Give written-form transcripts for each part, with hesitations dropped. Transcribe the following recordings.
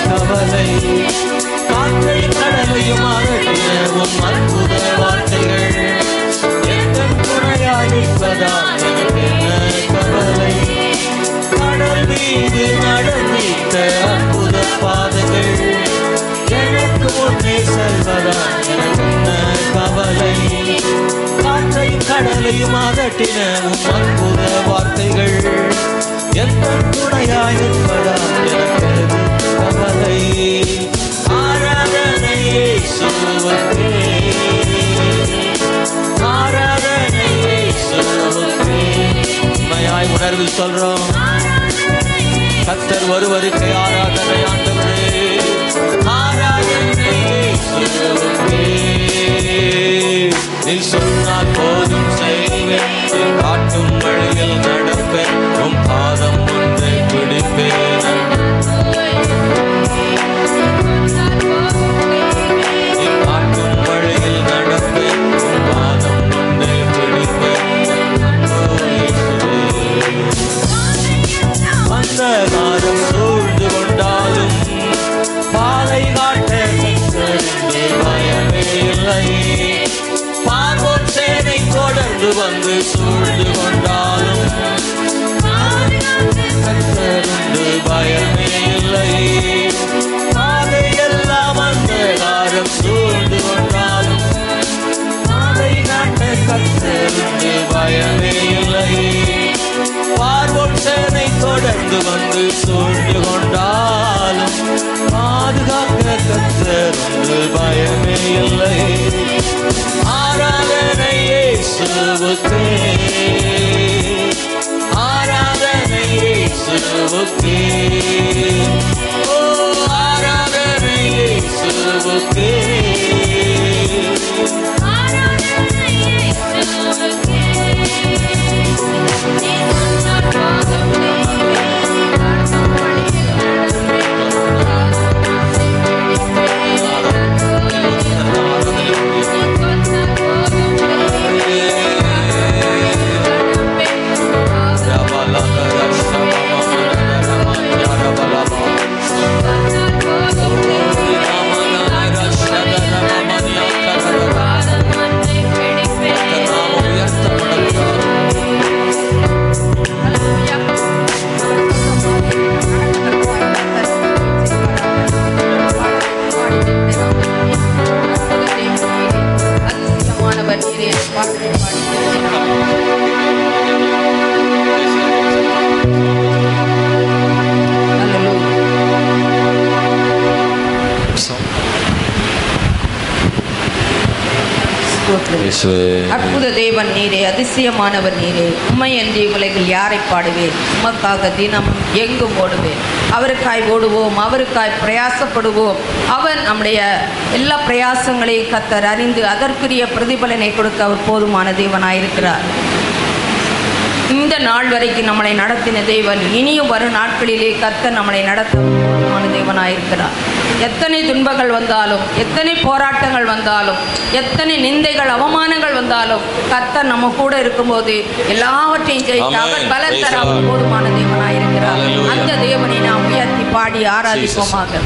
கவலை. காற்றை கடலையும் அரட்டின உம் அற்புத வார்த்தைகள் எத்தன் துணையாய் நிற்பதால் எனக்கு என்ன கவலை. கடல் மீது நடந்திட்ட அற்புத பாதைகள் எனக்கு முன்னே செல்வதால் எனக்கு என்ன கவலை. காற்றை கடலையும் அதட்டின உம் அற்புத வார்த்தைகள் எத்தன் துணையாய் நிற்பதால் எனக்கு கவலை. ஆராதனை இயேசுவுக்கே, ஆராதனை இயேசுவுக்கே. உண்மையாய் உணர்வில் சொல்றோம், கர்த்தர் ஒருவருக்கே ஆராதனை. ஆண்டவரே ஆராதனை இயேசுவுக்கே. நீ சொன்னால் போதும் செய்வேன், காட்டும் வழியில் நடப்பேன், உம் பாதம் ஒன்றை பிடிப்பேன். காட்டும் வழியில் நடப்பேன், உம் பாதம் ஒன்றை பிடிப்பேன். அந்த காலம் சூழ்ந்து கொண்டாலும் பாலை காட்ட பயமே இல்லை. பார்வோன் சேனை தொடர்ந்து வந்து சூழ்ந்து கொண்டாலும் கர்த்தருண்டு பயமே இல்லை. பாதையெல்லாம் அந்த காலம் சூழ்ந்து கொண்டாலும் பாதை காட்ட கர்த்தருண்டு பயமே இல்லை. பார்வோன் சேனை தொடர்ந்து வந்து சூழ்ந்து கொண்டாலும் பாதுகாக்க கர்த்தருண்டு பயமே இல்லை. ஆராதனை இயேசுவுக்கே, ஆராதனை இயேசுவுக்கே. ஓ ஆராதனை இயேசுவுக்கே, ஆராதனை இயேசுவுக்கே. அற்புத தேவன் நீரே, அதிசயமானவர் நீரே. உம்மையன்றி உலகில் யாரை பாடுவேன்? உமக்காக தினம் எங்கும் ஓடுவேன். அவருக்காய் ஓடுவோம், அவருக்காய் பிரயாசப்படுவோம். அவர் நம்முடைய எல்லா பிரயாசங்களையும் கர்த்தர் அறிந்து அதற்குரிய பிரதிபலனை கொடுக்க அவர் போதுமான தேவனாயிருக்கிறார். இந்த நாள் வரைக்கும் நம்மளை நடத்தின தேவன் இனியும் வரும் நாட்களிலே கர்த்தர் நம்மளை நடத்த போதுமான தேவனாயிருக்கிறார். எத்தனை துன்பங்கள் வந்தாலும், எத்தனை போராட்டங்கள் வந்தாலும், எத்தனை நிந்தைகள் அவமானங்கள் வந்தாலும் கர்த்தர் நம்ம கூட இருக்கும்போது எல்லாவற்றையும் ஜெயிக்க அவர் பலன் தர போதுமான தேவனாயிருக்கிறார். அந்த தேவனை நாம் உயர்த்தி பாடி ஆராதிப்போமாக.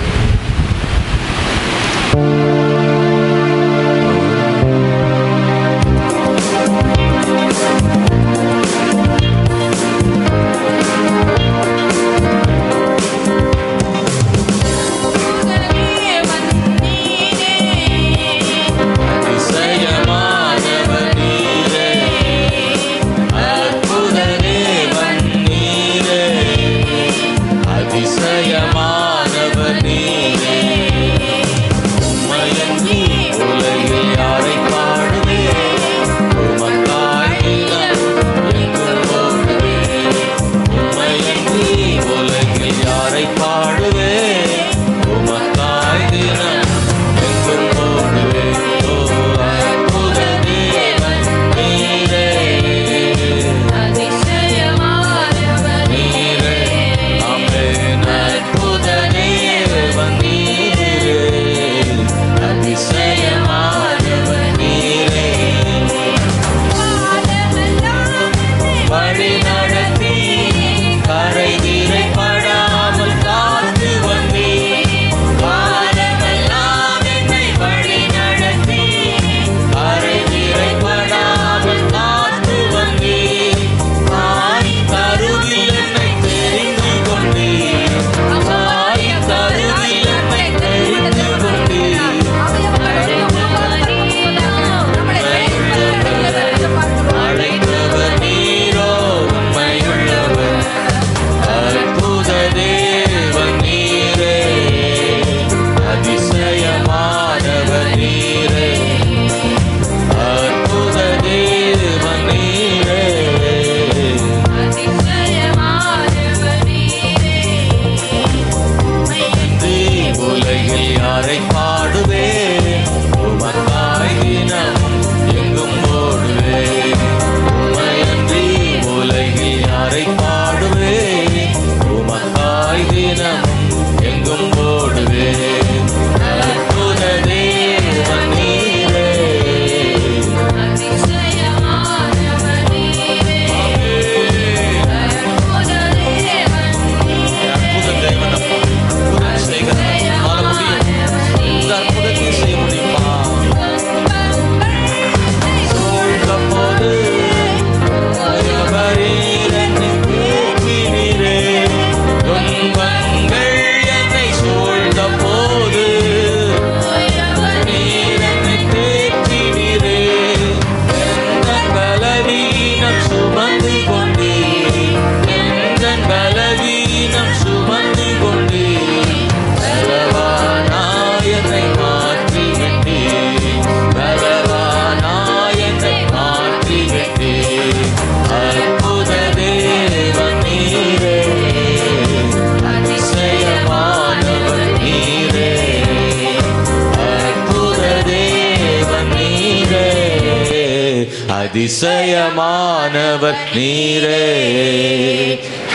அதிசயமானவர் நீரே.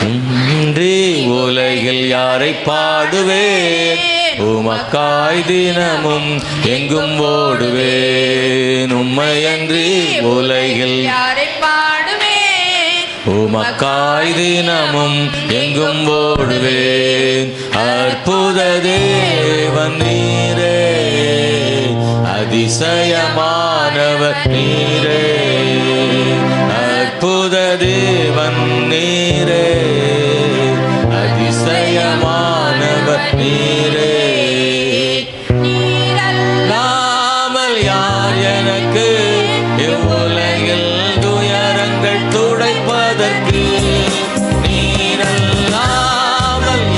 உன்றி உலகில் யாரை பாடுவேன், உமக்காய் தினமும் எங்கும் ஓடுவேன். உம்மையன்றி உலகில் யாரை பாடுவேன், உமக்காய் தினமும் எங்கும் ஓடுவேன். அற்புத தேவன் நீரே, அதிசயமானவர் நீரே. அற்புத தேவன் நீரே, அதிசயமானவர் நீரே. நீரல்லாமல் யார் எனக்கு இவ்வுலகில் துயரங்கள் துடைப்பதற்கு? நீரல்லாமல்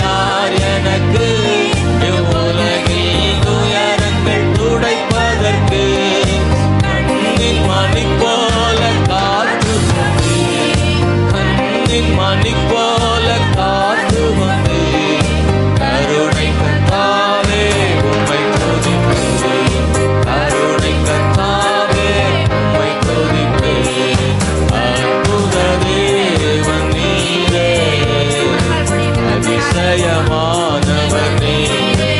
யார் எனக்கு இவ்வுலகில் துயரங்கள் துடைப்பதற்கு? கண்ணின் மணி போல காத்து வந்து, கண்ணின் மணி போல காத்து வந்து, கருணை கர்த்தாவே உம்மை துதிப்பேன். கருணை கர்த்தாவே உம்மை துதிப்பேன். அற்புத தேவன் நீரே, அதிசயமானவர் நீரே.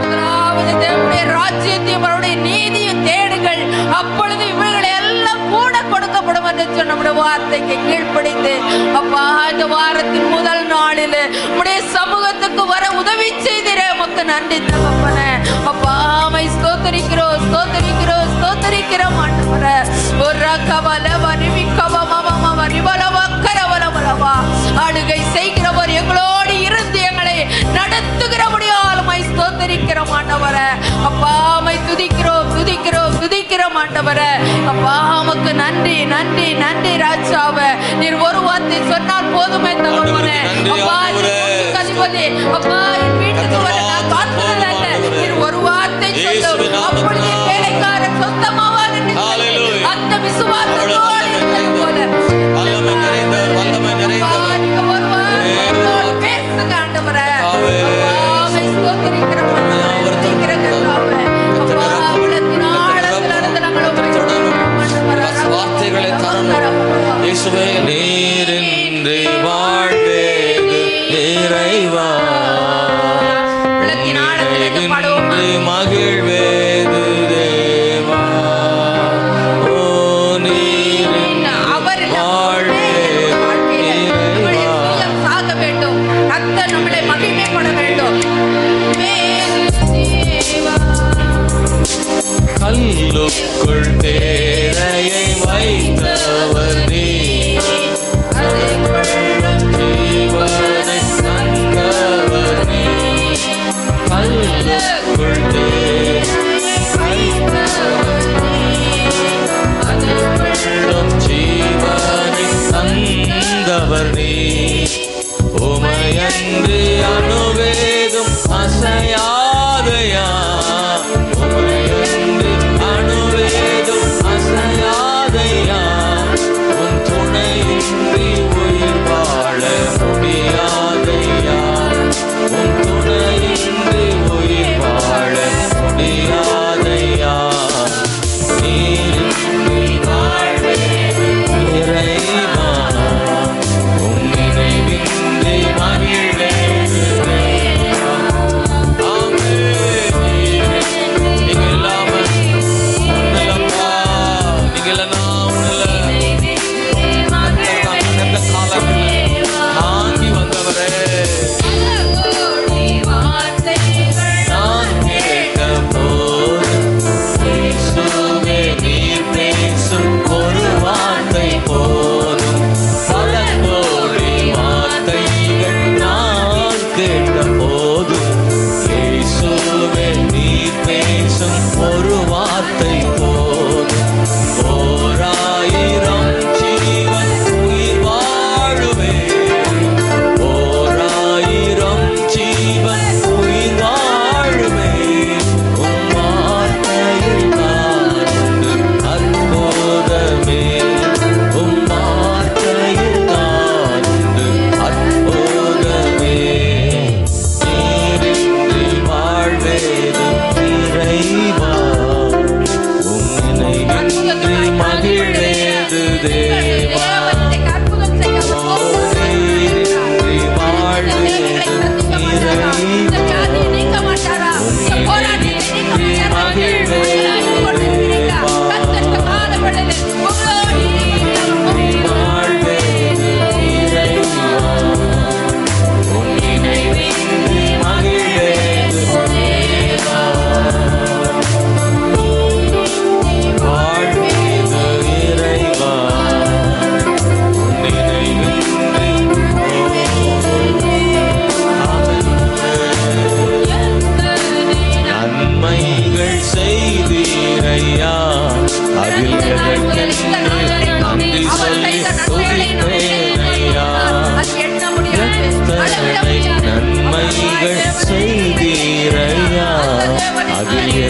முதலாவது தேவனுடைய ராஜ்யத்தையும் அவருடைய நீதியும் தேடுங்கள், அப்பொழுது இவர்களை எல்லாம் கூட கொடுக்கப்படும் என்று சொன்ன நம்முடைய வார்த்தைக்கு கீழ்ப்படிந்து அப்பா இந்த வாரத்தின் முதல் நாளில் உடைய சமூகத்துக்கு வர உதவி செய்திரே உமக்கு நன்றி தகப்பனே. அப்பா ஆமை ஸ்தோத்தரிக்கிறோம் ஸ்தோத்தரிக்கிறோம் ஸ்தோத்தரிக்கிறோம் ஆண்டவரே. ஒரு ரகவல வரிவிக்கவமம வரிவலவக்கரவலவலவா ஆளுகை செய்கிறவர் எங்களோடு இருந்து எங்களை நடத்துகிற முடியாலுமை ஸ்தோத்தரிக்கிறோம் ஆண்டவரே. அப்பா ஆமை துதிக்கிறோம் துதிக்கிறோம் துதிக்கிறோம் ஆண்டவரே. அப்பா உமக்கு நன்றி நன்றி நன்றி ராஜாவே. நீர் ஒரு வார்த்தை சொன்னால் போதுமே தகப்பனே. அப்பா நீர் அதிபதி. அப்பா என் வீட்டுக்கு வர நான் காத்துறதல்ல, நீர் ஒரு வார்த்தை சொல்லு, அப்பொழுது வேலைக்காரன் சொந்தமாவான் என்று சொல்லி அந்த விசுவாசத்தோடு இருந்தது போல வல்லமை நிறைந்தவர் ஒரு வார்த்தை பேசுங்க ஆண்டவரே. அப்பா ஸ்தோத்திரிக்கிறோம் ஆண்டவரே. அப்பா உள்ளத்தின் ஆழத்தில் நடந்து நாங்கள் வார்த்தைகளை தரணும் இயேசுவே. நீரின்றி வாழ்வேது இறைவா, நீரின்றி மகிழ்வேது தேவா. ஓ நீரின்றி வாழ்வேது இறைவா. சாக வேண்டும், கர்த்தர் நம்மளை மகிமைப்பட வேண்டும். கல்லுக்குள் தேரையை வைத்தவர் நீ, ஜீவனை தந்தவர் நீ. கல்லுக்குள் தேரை வைத்தவர் நீ, ஜீவனை தந்தவர் நீ. உமையன்று அணுவேதும் அசையாதையா, உமையன்று அணுவேதும் அசையாதையா. உன் துணையின்றி உயிர் வாழ முடியாதையா, உன் துணையின்றி உயிர் வாழ முடியாதையா. நீரின்றி வாழ்வேது இறைவா, உம்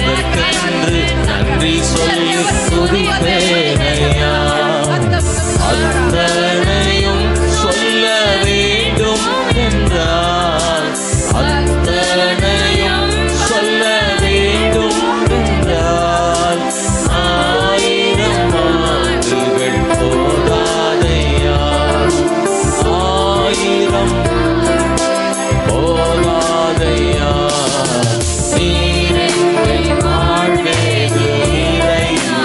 அதற்கென்று நன்றி சொல்லி துதிப்பேனையா. அத்தனையும் சொல்ல வேண்டும் என்றால், அத்தனையும் சொல்ல வேண்டும் என்றால் 1000 ஆண்டுகள் போதாதையா. 1000 போதாதையா. நீரின்றி வாழ்வேது இறைவா,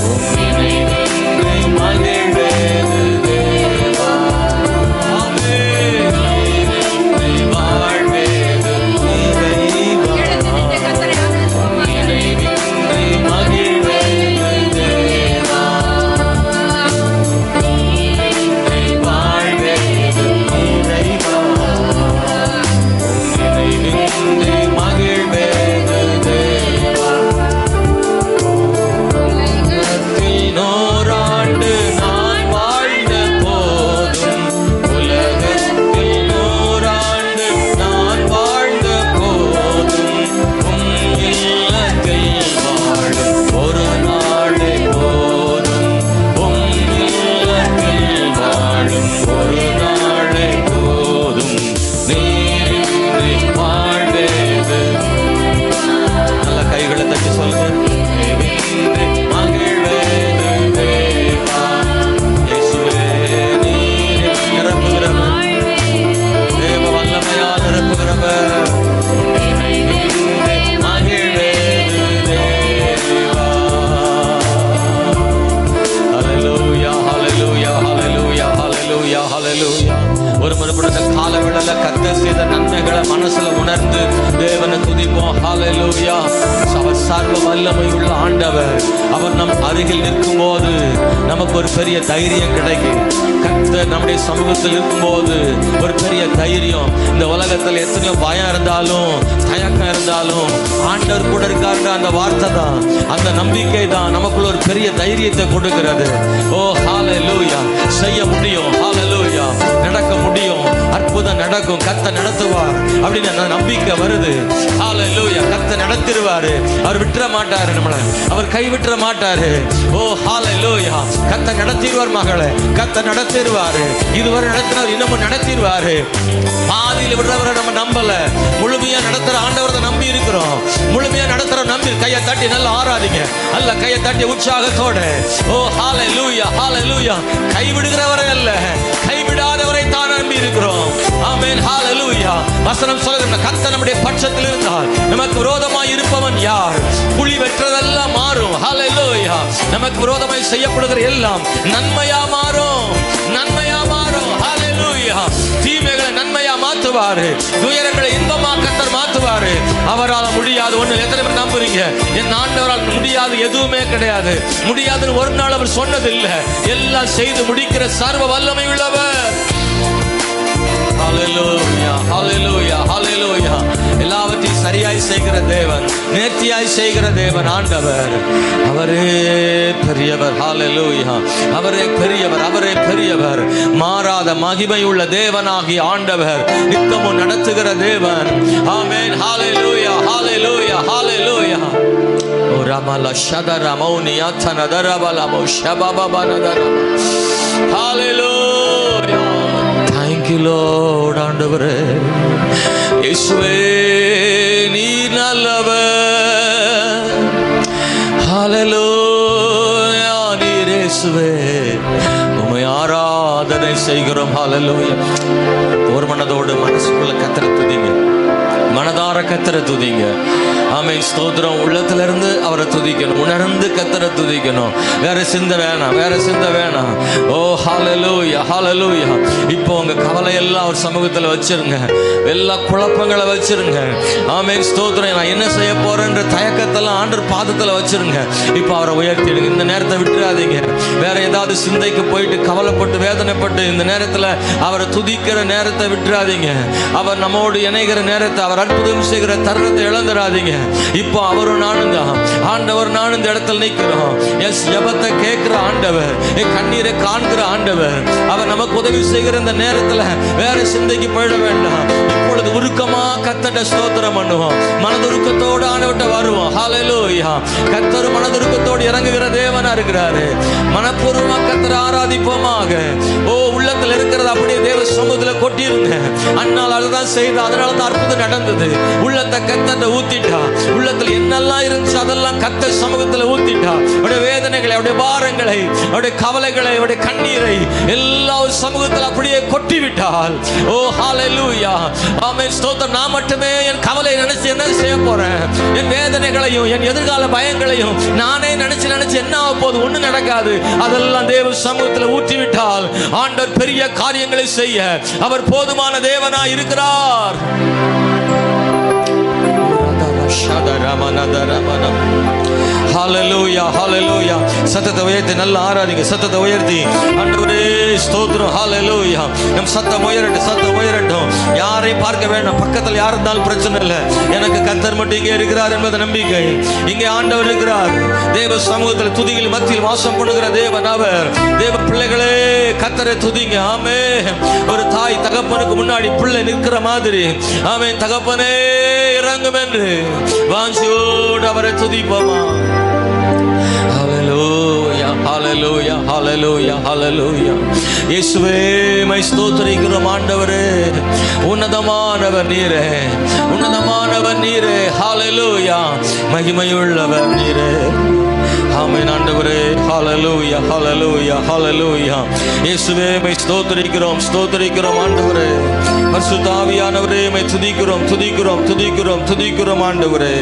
உம் நினைவின்றி மகிழ்வேது தேவா. ஆமென். நீரின்றி வாழ்வேது இறைவா, உம் நினைவின்றி மகிழ்வேது தேவா. நீரின்றி வாழ்வேது இறைவா, நினைவின்றி மகிழ்வேது தேவா. உலகத்தில் 100 ஆண்டு நான் வாழ்ந்த போதும், உலகத்தில் 100 ஆண்டு நான் வாழ்ந்த போதும், உம் இல்லத்தில் வாழும் ஒரு நாளே போதும். உம் இல்லத்தில் வாழும் ஒரு நாளே போதும். நீரின்றி வாழ்வேது. நல்ல கைகளை தட்டி சொல்லுங்க. நீரின்றி மகிழ்வேது தேவா. இயேசுவே, நீர் நிரப்புகிறவர், தேவ வல்லமையால் நிரப்புகிறவர். நீரின்றி மகிழ்வேது தேவா. ஹல்லேலூயா, ஹல்லேலூயா, ஹல்லேலூயா, ஹல்லேலூயா, ஹல்லேலூயா. ஒரு மறுபடியும் காலவேளையில கர்த்தர் செய்த நன்மைகளை மனசுல உணர்ந்து தேவனை துதிப்போம். ஹல்லேலூயா. அவர் சர்வ வல்லமை உள்ள ஆண்டவர். அவர் நம் அருகில் நிற்கும் போது நமக்கு ஒரு பெரிய தைரியம் கிடைக்கும். கர்த்தர் நம்முடைய சமூகத்தில் இருக்கும்போது ஒரு பெரிய தைரியம். இந்த உலகத்தில் எத்தனையோ பயம் இருந்தாலும், தயக்கம் இருந்தாலும், ஆண்டவர் கூட இருக்காருன்ற அந்த வார்த்தை தான், அந்த நம்பிக்கை தான் நமக்குள்ள ஒரு பெரிய தைரியத்தை கொடுக்கிறது. ஓ ஹல்லேலூயா. செய்ய முடியும். ஹல்லேலூயா. நடக்க முடியும். அற்புதம் நடக்கும். கர்த்தர் நடத்துவார் அப்படின்னு அந்த நம்பிக்கை வருது. ஹல்லேலூயா. கர்த்தர் நடத்திடுவாரு. அவர் விட்டுற மாட்டாரு நம்மளை. அவர் கைவிட்டுற மாட்டாரு. ஓ ஹல்லேலூயா. கர்த்தர் நடத்திடுவார் மகளே. கர்த்தர் நடத்திடுவாரு. இதுவரை நடத்தினார், இன்னமும் நடத்திடுவாரு. பாதியில் விடுறவரை நம்ம நம்பல. முழுமையா நடத்துற ஆண்டவரை நம்பி இருக்கிறோம். முழுமையா நடத்துற நம்பி கையை தட்டி நல்லா ஆராதிங்க. அல்ல கையை தட்டி உற்சாகத்தோட. ஓ ஹல்லேலூயா, ஹல்லேலூயா. கைவிடுகிறவரை அல்ல, கைவிடாதவரை தான் நம்பி இருக்கிறோம். ஆமென். ஹல்லேலூயா. வசனம் சொல்லுது, கர்த்தர் நம்முடைய பட்சத்தில் இருந்தால் நமக்கு விரோதமாய் இருப்பவன் யார்? புலி வெற்றதெல்லாம் மாறும். ஹல்லேலூயா. நமக்கு விரோதமாய் செய்யப்படுகிற எல்லாம் நன்மையா மாறும். நன்மையா மாறும். ஹல்லேலூயா. தீமைகளை நன்மையா மாத்துவாரு. துயரங்களை இன்பமா கர்த்தர் மாத்துவாரு. அவரால் முடியாது ஒண்ணு. எத்தனை பேர் நம்புறீங்க? என் ஆண்டவரால் முடியாது எதுவுமே கிடையாது. முடியாதுன்னு ஒரு நாள் அவர் சொன்னதில்லை. எல்லாம் செய்து முடிக்கிற சர்வ வல்லமை உள்ளவர். ஹல்லேலூயா, ஹல்லேலூயா, ஹல்லேலூயா. எல்லாவற்றையும் சரியாய் செய்கிற தேவன், நேர்த்தியாய் செய்கிற தேவன் ஆண்டவர். அவரே பெரியவர். ஹல்லேலூயா. அவரே பெரியவர். அவரே பெரியவர். மாறாத மகிமை உள்ள தேவனாகிய ஆண்டவர், நித்தமும் நடத்துகிற தேவன். ஆமென். ஹல்லேலூயா, ஹல்லேலூயா, ஹல்லேலூயா. ஓ ரமல ஷதர மௌனியா தனதரபல மௌ ஷபபபனதர. ஹல்லேலூயா. Thank you Lord. ஆண்டவரே இயேசுவே, நீர் நல்லவர். ஹல்லேலூயா. நீர் இயேசுவே, உம்மை ஆராதனை செய்கிறோம். ஹல்லேலூயா. ஒரு மனதோடு மனசுக்குள்ள கர்த்தரை துதிங்க. மனதார கர்த்தரை துதிங்க. ஆமென். ஸ்தோத்திரம். உள்ளத்துல இருந்து அவரை துதிக்கணும். உணர்ந்து கர்த்தரை துதிக்கணும். வேற சிந்தை வேணாம். வேற சிந்தை வேணாம். ஓ ஹல்லேலூயா, ஹல்லேலூயா. இப்போ உங்க கவலை எல்லாம் அவர் சமூகத்துல வச்சிருங்க. எல்லா குழப்பங்களை வச்சிருங்க. ஆமென். ஸ்தோத்திரம். நான் என்ன செய்ய போறேன்ற தயக்கத்தெல்லாம் ஆண்டவர் பாதத்துல வச்சிருங்க. இப்போ அவரை உயர்த்திடுங்க. இந்த நேரத்தை விட்டுறாதீங்க. வேற ஏதாவது சிந்தைக்கு போயிட்டு கவலைப்பட்டு வேதனைப்பட்டு இந்த நேரத்துல அவரை துதிக்கிற நேரத்தை விட்டுறாதீங்க. அவர் நம்மோடு இணைகிற நேரத்தை, அவர் அற்புதம் செய்கிற தருணத்தை இழந்துடாதீங்க. இப்போ அவரும் நானும் தான், ஆண்டவர் நானும் இந்த இடத்துல நிற்கிறோம். எஸ், ஜெபத்தை கேட்கிற ஆண்டவர், என் கண்ணீரை காண்கிற ஆண்டவர். அவர் நமக்கு உதவி செய்கிற இந்த நேரத்தில் வேற சிந்தைக்கு போயிட வேண்டாம். இப்பொழுது உருக்கமா கர்த்தரை ஸ்தோத்திரம் பண்ணுவோம், மனதுருக்கத்தோடு ஆண்டவர்கிட்ட வருவோம். ஹல்லேலூயா. கர்த்தர் மனதுருக்கத்தோடு இறங்குகிற தேவனா இருக்கிறாரு. மனப்பூர்வமா கர்த்தரை ஆராதிப்போமாக. ஓ, உள்ளத்தில் இருக்கிறது அப்படியே தேவ சமூகத்தில் கொட்டிருங்க. அன்னால் அதுதான் செய்து, அதனால தான் அற்புதம் நடந்தது. உள்ளத்தை கர்த்தரை ஊத்திட்டா, உள்ளத்தில் என்னெல்லாம் இருந்துச்சு அதெல்லாம் கர்த்தர் சமூகத்தில் ஊத்திட்டா. அவருடைய வேதனைகளை, அவருடைய பாரங்களை, அவருடைய கவலைகளை, அவருடைய கண்ணீரை எல்லா சமூகத்தில் அப்படியே கொட்டி விட்டால், ஓ ஹல்லேலூயா, ஆமென், ஸ்தோத்திரம். நான் மட்டுமே என் கவலை நினைச்சு என்ன செய்ய போறேன்? என் வேதனைகளையும் என் எதிர்கால பயங்களையும் நானே நினைச்சு என்ன ஆக போகுது? ஒண்ணு நடக்காது. அதெல்லாம் தேவ சமூகத்தில் ஊற்றி விட்டால் ஆண்டவர் பெரிய காரியங்களை செய்ய அவர் போதுமான தேவனாய் இருக்கிறார். ஹல்லேலூயா, ஹல்லேலூயா. சத்தத்தை உயர்த்தி நல்லா ஆராதிங்க. சத்தத்தை உயர்த்தி ஆண்டவரே ஸ்தோத்திரம். ஹல்லேலூயா. நம் சத்தம் உயரட்டும், சத்தம் உயரட்டும். யாரையும் பார்க்க வேண்டாம், பக்கத்தில் யார் இருந்தாலும் பிரச்சனை இல்லை. எனக்கு கர்த்தர் மட்டும் இங்கே இருக்கிறார் என்பது நம்பிக்கை. இங்கே ஆண்டவர் இருக்கிறார். தேவ சமூகத்தில் துதிகள் மத்தியில் வாசம் பண்ணுகிற தேவன் அவர். தேவ பிள்ளைகளே கர்த்தரை துதிங்க. ஆமென். ஒரு தாய் தகப்பனுக்கு முன்னாடி பிள்ளை நிற்கிற மாதிரி, ஆமென், தகப்பனே இறங்கும் என்று வாஞ்சியோடு அவரை துதிப்போமா. ஹல்லேலூயா, ஹல்லேலூயா, ஹல்லேலூயா, ஹல்லேலூயா. இயேசுவே மை ஸ்தோத்திரிக்கிறோம் ஆண்டவரே. உன்னதமானவர் நீரே, உன்னதமானவர் நீரே. ஹல்லேலூயா. மகிமையுள்ளவர் நீரே. ஆமென் ஆண்டவரே. ஹல்லேலூயா, ஹல்லேலூயா, ஹல்லேலூயா. இயேசுவே மை ஸ்தோத்திரிக்கிறோம், ஸ்தோத்திரிக்கிறோம் ஆண்டவரே. பரிசுத்த ஆவியானவரே மை துதிக்கிறோம், துதிக்கிறோம், துதிக்கிறோம், துதிக்கிறோம் ஆண்டவரே.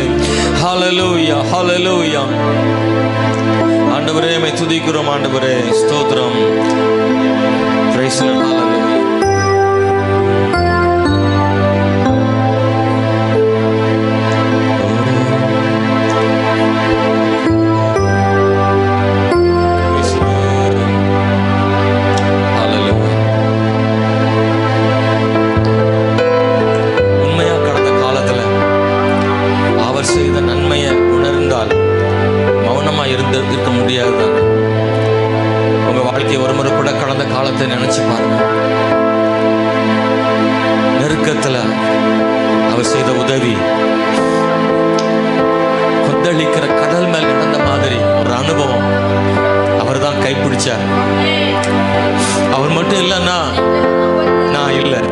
ஹல்லேலூயா, ஹல்லேலூயா. ஆண்டவரே மை துதிக்கிறோம் ஆண்டவரே. ஸ்தோத்திரம். Praise the Lord. ஹல்லேலூயா. இருக்க முடியாது. உங்க வாழ்க்கை ஒரு முறை கூட கடந்த காலத்தை நினைச்சு பாருங்க. நெருக்கத்துல அவர் செய்த உதவி, கொந்தளிக்கிற கடல் மேல் நடந்த மாதிரி ஒரு அனுபவம். அவர் தான் கைப்பிடிச்சார். அவர் மட்டும் இல்லைன்னா நான் இல்லை.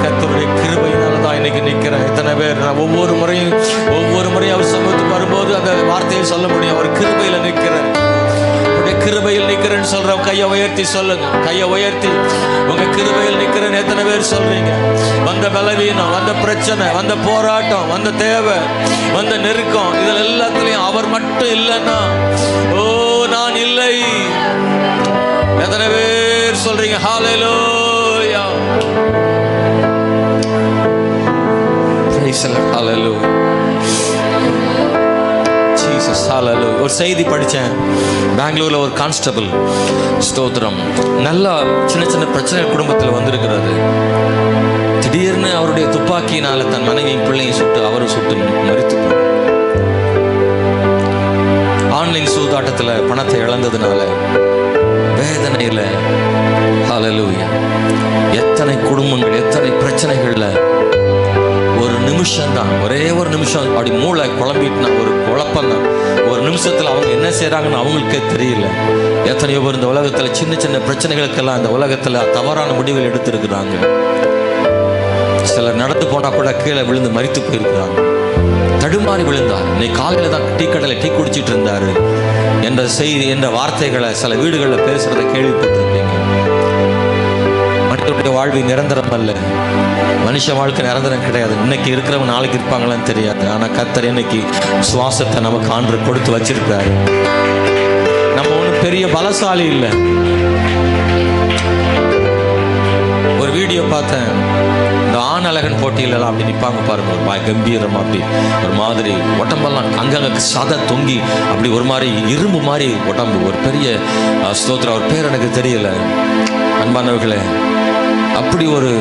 கர்த்தருடைய கிருபையினாலதான் இன்னைக்கு நிற்கிறேன். இத்தனை பேர் நான் ஒவ்வொரு முறையும் அவர் சமூகத்துக்கு வரும்போது அந்த வார்த்தையை சொல்ல முடியும். அவர் கிருபையில நிற்கிறேன், கிருபையில் நிற்கிறேன்னு சொல்றோம். கையை உயர்த்தி சொல்லுங்க, கையை உயர்த்தி. உங்க கிருபையில் நிற்கிறேன்னு எத்தனை பேர் சொல்றீங்க? வந்த பலவீனம், வந்த பிரச்சனை, வந்த போராட்டம், வந்த தேவை, வந்த நெருக்கம், இதில் எல்லாத்துலயும் அவர் மட்டும் இல்லைன்னா ஓ நான் இல்லை. எத்தனை பேர் சொல்றீங்க? Hallelujah, praise the Lord, hallelujah, Jesus, hallelujah. ஒரு செய்தி படித்தேன். பெங்களூரில் ஒரு கான்ஸ்டபிள், ஸ்தோத்திரம், நல்லா சின்ன சின்ன பிரச்சனை குடும்பத்தில் வந்திருக்கிறாரு. திடீர்னு அவருடைய துப்பாக்கியினால தன் மனைவியும் பிள்ளையும் சுட்டு அவரும் சுட்டு மரித்து போனார். ஆன்லைன் சூதாட்டத்தில் பணத்தை இழந்ததுனால வேதனையில், ஹல்லேலூயா, எத்தனை குடும்பங்கள், எத்தனை பிரச்சனைகளில் ஒரு நிமிஷம் தான், ஒரே ஒரு நிமிஷம் அப்படி மூளை குழம்பிட்டுனா ஒரு குழப்பம் தான். ஒரு நிமிஷத்தில் அவங்க என்ன செய்கிறாங்கன்னு அவங்களுக்கே தெரியல. எத்தனையோ பேர் இந்த உலகத்தில் சின்ன சின்ன பிரச்சனைகளுக்கெல்லாம் இந்த உலகத்தில் தவறான முடிவுகள் எடுத்திருக்கிறாங்க. சிலர் நடந்து போனால் கூட கீழே விழுந்து மரித்து போயிருக்கிறாங்க. தடுமாறி விழுந்தார். இன்னைக்கு காலையில் தான் டீ கடையில் டீ குடிச்சிட்டு இருந்தார் என்ற செய்தி, என்ற வார்த்தைகளை சில வீடுகளில் பேசுகிறத கேள்விப்பட்டிருப்பீங்க. மனிதனுடைய வாழ்வு நிரந்தரம் அல்ல. மனுஷ வாழ்க்கை நிரந்தரம் கிடையாது. இன்னைக்கு இருக்கிறவங்க நாளைக்கு இருப்பாங்களான்னு தெரியாது. ஆனால் கர்த்தர் இன்னைக்கு சுவாசத்தை நமக்கு ஆண்டு கொடுத்து வச்சிருக்காரு. நம்ம ஒன்றும் பெரிய பலசாலி இல்லை. ஒரு வீடியோ பார்த்தேன். இந்த ஆண் அழகன் போட்டியிலலாம் அப்படி நிற்பாங்க பாருங்க, ஒரு கம்பீரமா அப்படி ஒரு மாதிரி உடம்பெல்லாம் அங்கங்க சதை தொங்கி அப்படி ஒரு மாதிரி இரும்பு மாதிரி உடம்பு, ஒரு பெரிய ஸ்தோத்திரம், அவர் பேர் எனக்கு தெரியல. அன்பானவர்களே, அப்படி ஒரு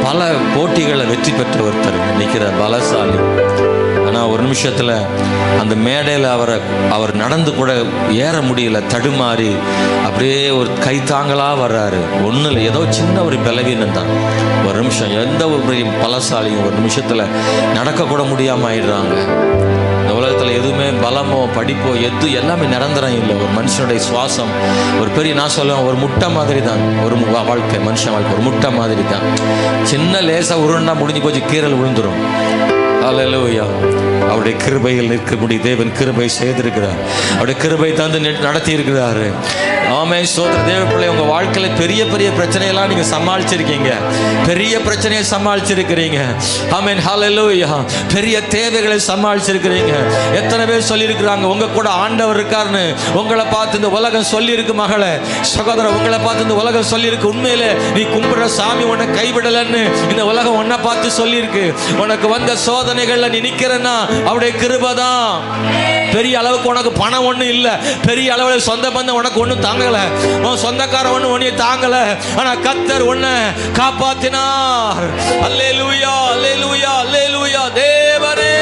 பல போட்டிகளை வெற்றி பெற்ற ஒருத்தர் நிற்கிற பலசாலி. ஆனால் ஒரு நிமிஷத்தில் அந்த மேடையில் அவர் நடந்து கூட ஏற முடியல, தடுமாறி அப்படியே ஒரு கைத்தாங்களாக வர்றாரு. ஒன்றும் இல்லை, ஏதோ சின்ன ஒரு பலவீனம் தான். ஒரு நிமிஷம், எந்த ஒரு பலசாலியும் ஒரு நிமிஷத்தில் நடக்கக்கூட முடியாமல் ஆயிடுறாங்க. இந்த உலகத்தில் எதுவுமே பலமோ படிப்போ எல்லாமே நிரந்தரம் இல்லை. ஒரு மனுஷனுடைய சுவாசம் ஒரு பெரிய, நான் சொல்லுவேன், ஒரு முட்டை மாதிரி தான். ஒரு வாழ்க்கை, மனுஷன் வாழ்க்கை ஒரு முட்டை மாதிரி தான். சின்ன லேசாக உருண்டா முடிஞ்சு போச்சு, கீரல் விழுந்துடும். அல்லேலூயா. அவருடைய கிருபையில் நிற்கபடி தேவன் கிருபை செய்திருக்கிறார். அவருடைய கிருபை தந்து நடத்தி இருக்கிறாரு. ஆமென். ஸ்தோத்திரம். தேவ பிள்ளை, உங்கள் வாழ்க்கையில் பெரிய பெரிய பிரச்சனையெல்லாம் நீங்கள் சமாளிச்சிருக்கீங்க. பெரிய பிரச்சனையை சமாளிச்சிருக்கிறீங்க. ஆமென். ஹல்லேலூயா. பெரிய தேவைகளை சமாளிச்சிருக்கிறீங்க. எத்தனை பேர் சொல்லியிருக்கிறாங்க, உங்கள் கூட ஆண்டவர் இருக்காருன்னு உங்களை பார்த்து இந்த உலகம் சொல்லியிருக்கு. மகளே, சகோதரர், உங்களை பார்த்து இந்த உலகம் சொல்லியிருக்கு. உண்மையிலே நீ கும்பிடுற சாமி உன்னை கைவிடலன்னு இந்த உலகம் உன்னை பார்த்து சொல்லியிருக்கு. உனக்கு வந்த சோதனைகள்ல நீ நிற்கிறன்னா அவருடைய கிருபை தான். பெரிய அளவுக்கு உனக்கு பணம் ஒன்றும் இல்லை, பெரிய அளவில் சொந்த பந்தம் உனக்கு ஒன்றும் தாங்கலை, உன் சொந்தக்காரன் ஒன்றும் உன்னை தாங்கலை. ஆனால் கர்த்தர் உன்னை காப்பாற்றினார். அல்லேலூயா, அல்லேலூயா, அல்லேலூயா. தேவரே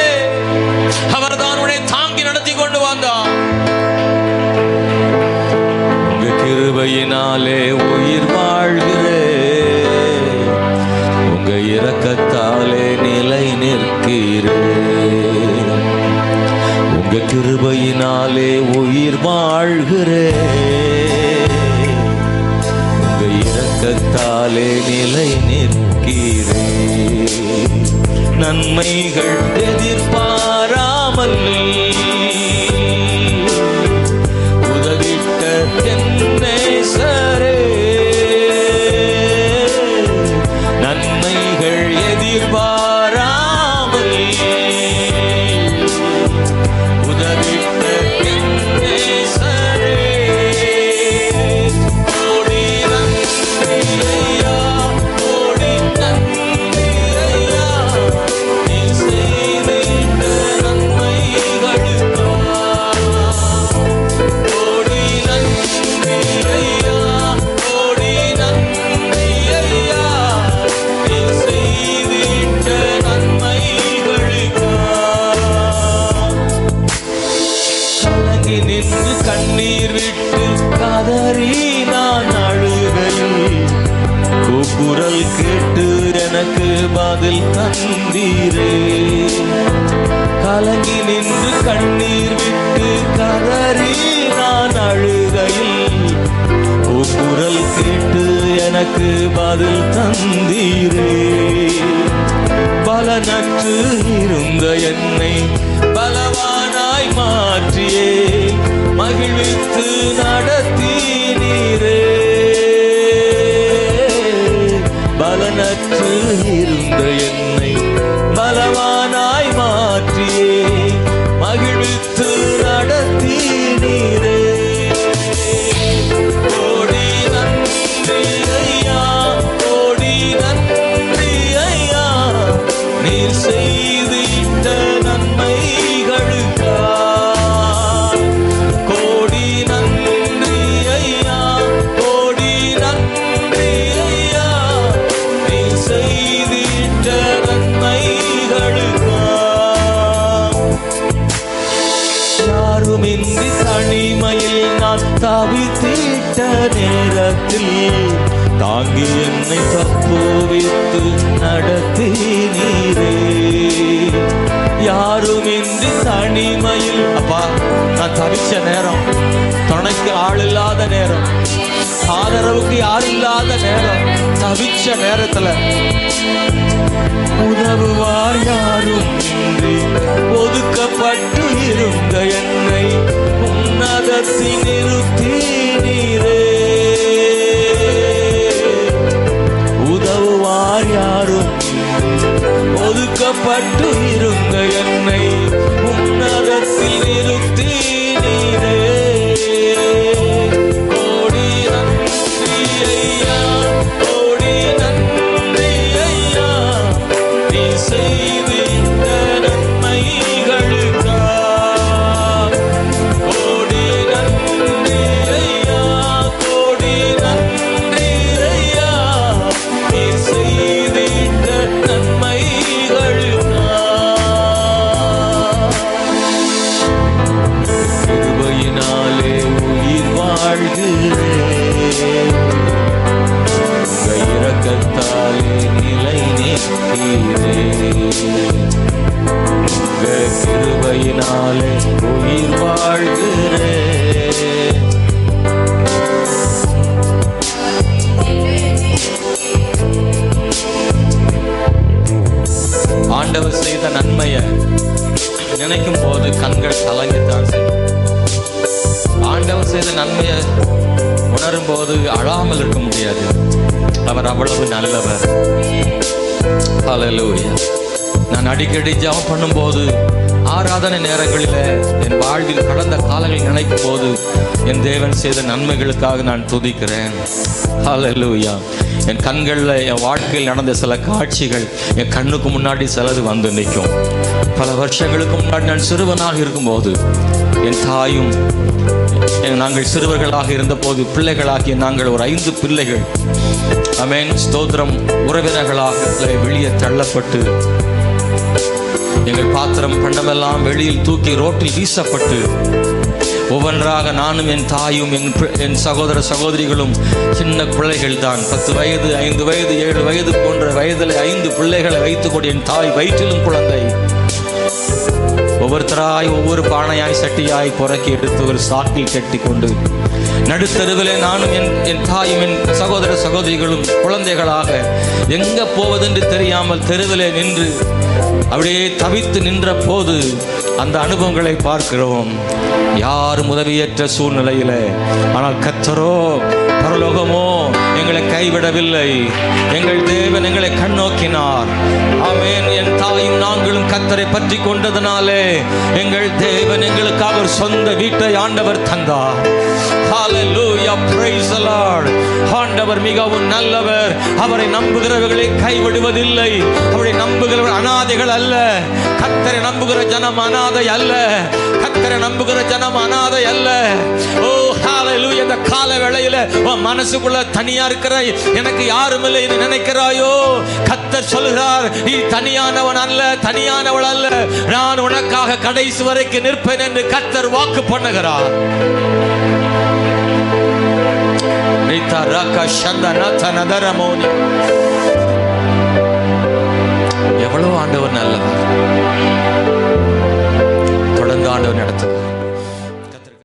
அவர் தான் உன்னை தாங்கி நடத்தி கொண்டு வந்தார். உங்க கிருபையினாலே உயிர் வாழ்கிறேன், உங்க இரக்கத்தாலே நிலை நிற்கிறேன். உங்க கிருபையினாலே உயிர் வாழ்கிறேன், உங்க இரக்கத்தாலே நிலை நிற்கிறேன். நன்மைகள் எதிர்பாராமல் உதவிட்ட தென்னேசரே, நன்மைகள் எதிர்பாராமல் உதவிட்ட தென்னேசரே, கோடி நன்றியையா, கோடி நன்றியையா, நீ செய்திட்ட நன்மைகளுக்காக. கோடி நன்றியையா, கோடி நன்றியையா, நீ செய்திட்ட நன்மைகளுக்காக. கலங்கி நின்று கண்ணீர் விட்டு கதறி நான் அழுகையில் கூக்குரல் கேட்டு எனக்கு பதில் தந்தீரே. கலங்கி நின்று கண்ணீர் விட்டு கதறி நான் அழுகையில் கூக்குரல் கேட்டு எனக்கு பதில் தந்தீரே. பலனற்று இருந்த என்னை பலவானாய் மாற்றியே மகிழ்வித்து நடத்தினீரே. பலனற்று இருந்த என்னை பலவானாய் மாற்றியே மகிழ்வித்து நடத்தினீரே. கோடி நன்றி ஐயா, கோடி நன்றி ஐயா, நீர் செய்திட்ட நன்மைகளுக்காக. கோடி நன்றி ஐயா, கோடி நன்றி ஐயா, நீர் செய்திட்ட நன்மைகளுக்காக. யாருமின்றி தனிமையில் நான் தவித்திட்ட நேரத்தில் தாங்கி என்னை தப்புவித்து நடத்தினீரே. யாருமின்றி தனிமையில், அப்பா, நான் தவிச்ச நேரம், துணைக்கு ஆள் இல்லாத நேரம், ஆதரவுக்கு யார் இல்லாத நேரம், தவிச்ச நேரத்துல உதவுவார் யாரும் இன்றி ஒதுக்கப்பட்டு இருந்த என்னை உன்னதத்தில் நிறுத்தினீரே. உதவுவார் யாரும் இன்றி ஒதுக்கப்பட்டு இருந்த என்னை உன்னதத்தில் நிறுத்தினீரே. கோடி நன்றி ஐயா, கோடி நன்றி ஐயா, நீ செய்திட்ட நன்மைகளுக்காக. கோடி நன்றி ஐயா, உணரும் போது அழாமல் இருக்க முடியாது. அவர் அவ்வளவு நல்லவர். ஹல்லேலூயா. நான் அடிக்கடி ஜெபம் பண்ணும்போது, ஆராதனை நேரங்களில் என் வாழ்வில் கடந்த காலங்களில் நினைக்கும் போது என் தேவன் செய்த நன்மைகளுக்காக நான் துதிக்கிறேன். ஹல்லேலூயா. என் கண்களில் என் வாழ்க்கையில் நடந்த சில காட்சிகள் என் கண்ணுக்கு முன்னாடி சிலது வந்து நிற்கும். பல வருஷங்களுக்கு முன்னாடி நான் சிறுவனாக இருக்கும்போது என் தாயும் நாங்கள் சிறுவர்களாக இருந்தபோது பிள்ளைகளாகிய நாங்கள் ஒரு 5 பிள்ளைகள், ஆமென், ஸ்தோத்திரம், உறவினர்களாக வெளியே தள்ளப்பட்டு எங்கள் பாத்திரம் பண்டமெல்லாம் வெளியில் தூக்கி ரோட்டில் வீசப்பட்டு ஒவ்வொன்றாக நானும் என் தாயும் என் சகோதர சகோதரிகளும் சின்ன பிள்ளைகள் தான். 10 வயது, 5 வயது, 7 வயது போன்ற வயதில் 5 பிள்ளைகளை வைத்துக்கொண்டு என் தாய் வயிற்றிலும் குழந்தை. ஒவ்வொருத்தராய் ஒவ்வொரு பானையாய் சட்டியாய் புறக்கி எடுத்து ஒரு சாக்கில் கட்டி கொண்டு நடுத்தருவிலே நானும் என் தாயும் என் சகோதர சகோதரிகளும் குழந்தைகளாக எங்க போவதென்று தெரியாமல் தெருவிலே நின்று அப்படியே தவித்து நின்ற போது அந்த அனுபவங்களை பார்க்கிறோம். யாரும் உதவியற்ற சூழ்நிலையில, ஆனால் கர்த்தரோ பரலோகமோ எங்களை கைவிடவில்லை. எங்கள் தேவன் எங்களை கண்ணோக்கினார். ஆமென். என் தாயும் நாங்களும் கர்த்தரை பற்றி கொண்டதனாலே எங்கள் தேவன் எங்களுக்காக ஒரு சொந்த வீட்டை ஆண்டவர் தந்தார். Hallelujah, praise the Lord. ஆண்டவர் மிகவும் நல்லவர். அவரை நம்புகிறவர்களை கைவிடுவதில்லை. அவரை நம்புகிறவர் அனாதைகள் அல்ல. கர்த்தரை நம்புகிற ஜனம் அனாதை அல்ல. கர்த்தரை நம்புகிற ஜனம் அனாதை அல்ல. ஓ ஹalleluya. இந்த கால வேளையில உன் மனசுக்குள்ள தனியா இருக்கிற, எனக்கு யாரும் இல்லை என்று நினைக்கிறாயோ, கர்த்தர் சொல்கிறார், நீ தனியானவன் அல்ல, தனியானவள் அல்ல. நான் உனக்காக கடைசி வரைக்கும் நிற்பேன் என்று கர்த்தர் வாக்கு பண்ணுகிறார். எவ்வளவு ஆண்டவர் நல்லவர். தொடர்ந்து ஆண்டவர் நடத்துவார்.